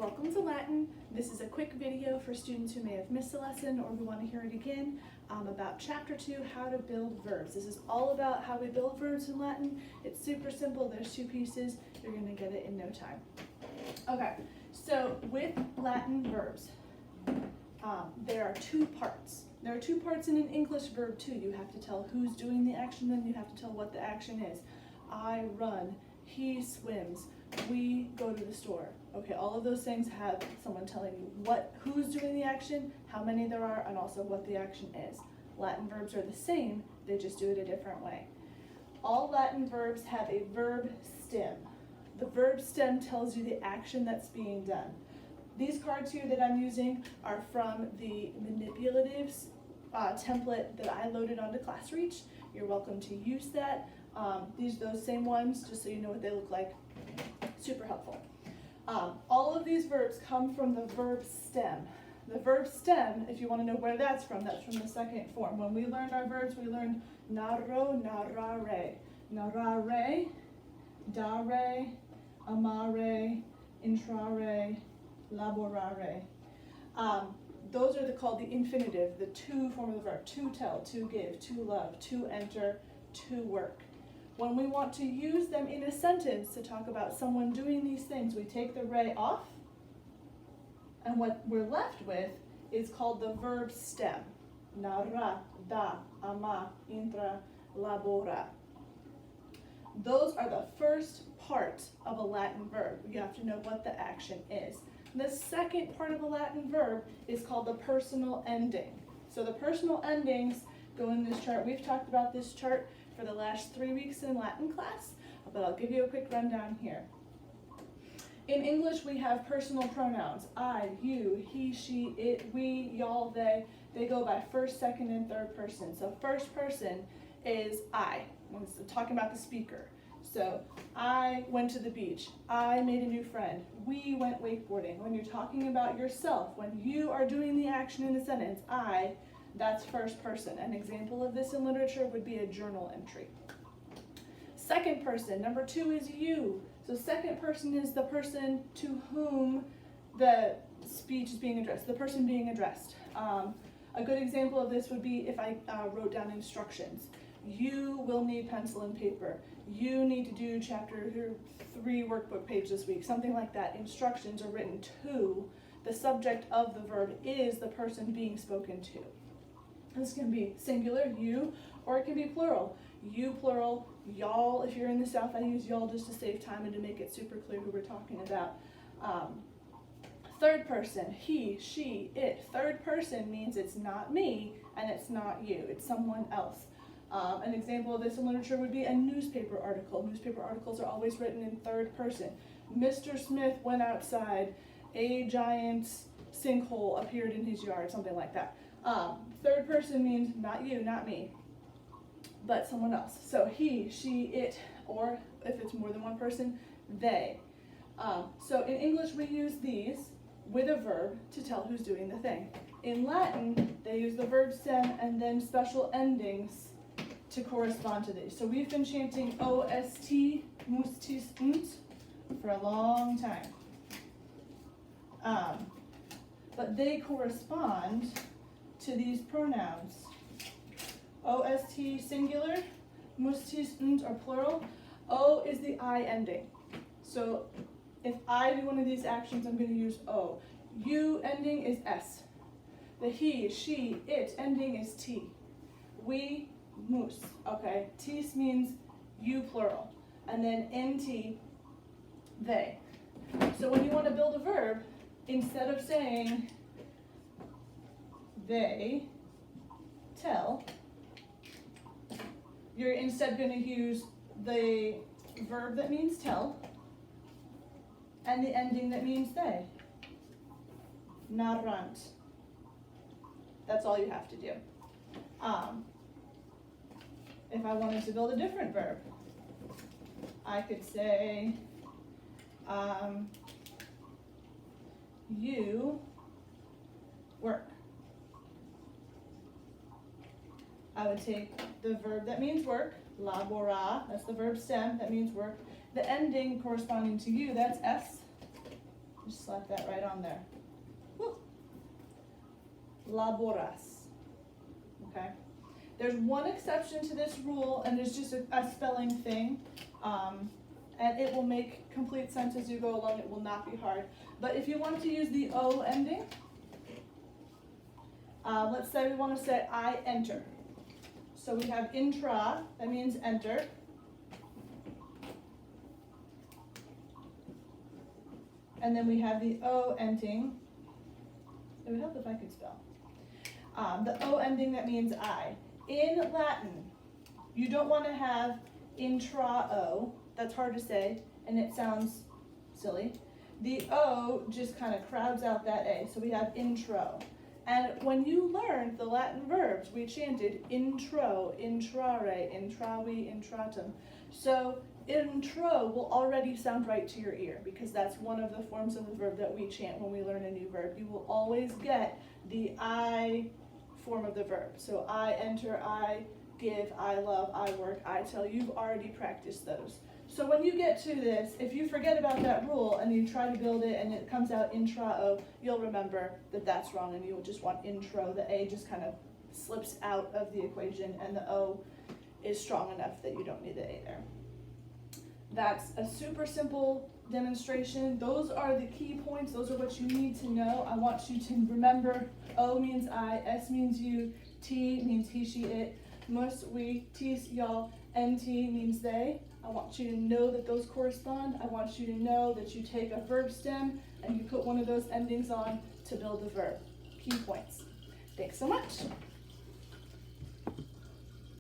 welcome to Latin. This is a quick video for students who may have missed a lesson or who want to hear it again about Chapter 2, how to build verbs. This is all about how we build verbs in Latin. It's super simple. There's two pieces. You're going to get it in no time. Okay, so with Latin verbs, there are two parts. There are two parts in an English verb too. You have to tell who's doing the action, then you have to tell what the action is. I run, he swims, we go to the store. Okay, all of those things have someone telling you who's doing the action, how many there are, and also what the action is. Latin verbs are the same, they just do it a different way. All Latin verbs have a verb stem. The verb stem tells you the action that's being done. These cards here that I'm using are from the manipulatives template that I loaded onto ClassReach. You're welcome to use that. These are those same ones, just so you know what they look like. Super helpful. All of these verbs come from the verb stem. The verb stem, if you want to know where that's from the second form. When we learned our verbs, we learned narro, narrare. Narrare, dare, amare, intrare, laborare. Those are called the infinitive, the to form of the verb. To tell, to give, to love, to enter, to work. When we want to use them in a sentence to talk about someone doing these things, we take the re off, and what we're left with is called the verb stem. Narra, da, ama, intra, labora. Those are the first part of a Latin verb. You have to know what the action is. The second part of a Latin verb is called the personal ending. So the personal endings go in this chart. We've talked about this chart for the last 3 weeks in Latin class, but I'll give you a quick rundown here. In English, we have personal pronouns. I, you, he, she, it, we, y'all, they. They go by first, second, and third person. So first person is I, when it's talking about the speaker. So I went to the beach. I made a new friend. We went wakeboarding. When you're talking about yourself, when you are doing the action in the sentence, I, that's first person. An example of this in literature would be a journal entry. Second person, number 2 is you. So second person is the person to whom the speech is being addressed, the person being addressed. A good example of this would be if I wrote down instructions. You will need pencil and paper. You need to do chapter 3 workbook page this week, something like that. Instructions are written to. The subject of the verb is the person being spoken to. This can be singular, you, or it can be plural. You, plural, y'all. If you're in the South, I use y'all just to save time and to make it super clear who we're talking about. Third person, he, she, it. Third person means it's not me and it's not you. It's someone else. An example of this in literature would be a newspaper article. Newspaper articles are always written in third person. Mr. Smith went outside. A giant sinkhole appeared in his yard, something like that. Third person means not you, not me, but someone else. So he, she, it, or if it's more than one person, they. So in English we use these with a verb to tell who's doing the thing. In Latin, they use the verb stem and then special endings to correspond to these. So we've been chanting OST, mustis, unt for a long time. But they correspond to these pronouns. OST singular, mustis, unt are plural. O is the I ending. So if I do one of these actions, I'm going to use O. You ending is S. The he, she, it ending is T. We, mus. Okay, tis means you plural. And then nt, they. So when you want to build a verb, instead of saying they tell, you're instead going to use the verb that means tell and the ending that means they. Narrant. That's all you have to do. If I wanted to build a different verb, I could say you work. I would take the verb that means work, labora, that's the verb stem, that means work. The ending corresponding to you, that's S. Just slap that right on there. Woo. Laboras. Okay. There's one exception to this rule, and it's just a spelling thing. And it will make complete sense as you go along. It will not be hard. But if you want to use the O ending, let's say we want to say I enter. So we have intra, that means enter. And then we have the O ending. It would help if I could spell. The O ending, that means I. In Latin, you don't want to have intra-O. That's hard to say, and it sounds silly. The O just kind of crowds out that A, so we have intro. And when you learned the Latin verbs, we chanted intro, intrare, intravi, intratum. So intro will already sound right to your ear because that's one of the forms of the verb that we chant when we learn a new verb. You will always get the I form of the verb. So I enter, I give, I love, I work, I tell. You've already practiced those. So when you get to this, if you forget about that rule and you try to build it and it comes out intra-O, you'll remember that that's wrong and you will just want intro. The A just kind of slips out of the equation and the O is strong enough that you don't need the A there. That's a super simple demonstration. Those are the key points. Those are what you need to know. I want you to remember O means I, S means you, T means he, she, it, mus, we, tis, y'all, NT means they. I want you to know that those correspond. I want you to know that you take a verb stem and you put one of those endings on to build a verb. Key points. Thanks so much.